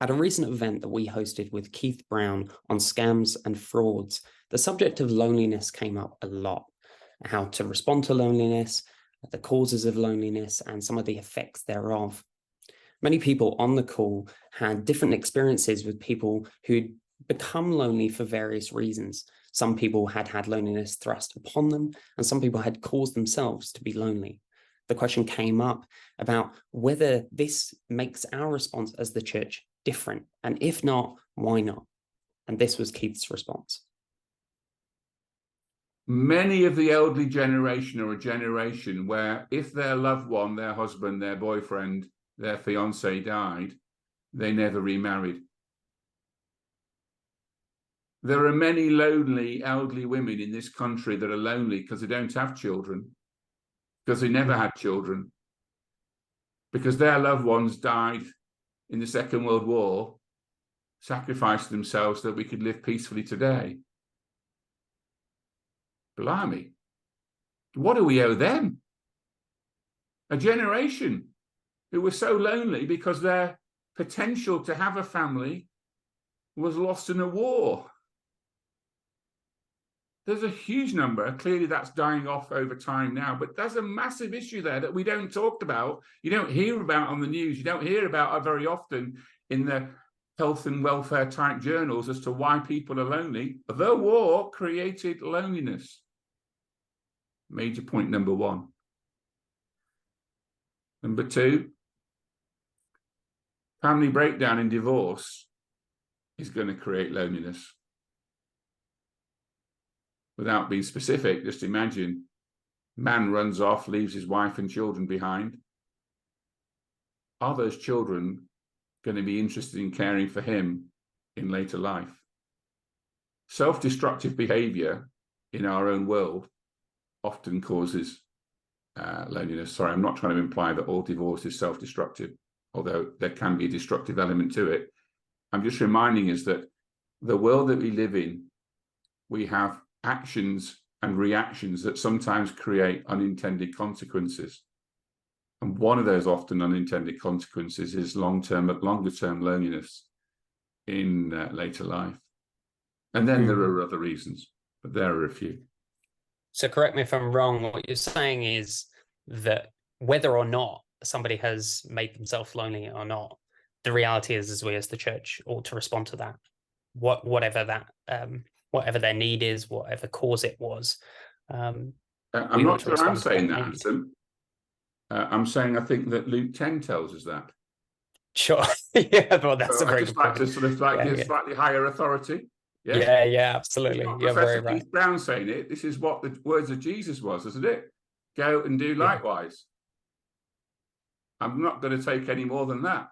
At a recent event that we hosted with Keith Brown on scams and frauds, the subject of loneliness came up a lot. How to respond to loneliness, the causes of loneliness, and some of the effects thereof. Many people on the call had different experiences with people who'd become lonely for various reasons. Some people had had loneliness thrust upon them, and some people had caused themselves to be lonely. The question came up about whether this makes our response as the church different, and if not, why not? And this was Keith's response. Many of the elderly generation are a generation where if their loved one, their husband, their boyfriend, their fiance died, they never remarried. There are many lonely elderly women in this country that are lonely because they don't have children, because they never had children, because their loved ones died in the Second World War, sacrificed themselves so that we could live peacefully today. Blimey, what do we owe them? A generation who were so lonely because their potential to have a family was lost in a war. There's a huge number. Clearly, that's dying off over time now, but there's a massive issue there that we don't talk about. You don't hear about on the news. You don't hear about it very often in the health and welfare type journals as to why people are lonely. The war created loneliness. Major point number one. Number two, family breakdown and divorce is going to create loneliness. Without being specific, just imagine man runs off, leaves his wife and children behind. Are those children going to be interested in caring for him in later life? Self-destructive behavior in our own world often causes loneliness. Sorry, I'm not trying to imply that all divorce is self-destructive, although there can be a destructive element to it. I'm just reminding us that the world that we live in, we have actions and reactions that sometimes create unintended consequences. And one of those often unintended consequences is longer term loneliness in later life. And then there are other reasons, but there are a few. So correct me if I'm wrong, what you're saying is that whether or not somebody has made themselves lonely or not, the reality is we as the church ought to respond to that, whatever their need is, whatever cause it was. I'm not sure I'm saying that, Anson. I'm saying I think that Luke 10 tells us that. Sure. Yeah, well, that's a very I just like to sort of give slightly higher authority. Yeah, yeah, absolutely. You're very right. Keith Brown saying it. This is what the words of Jesus was, isn't it? Go and do likewise. I'm not going to take any more than that.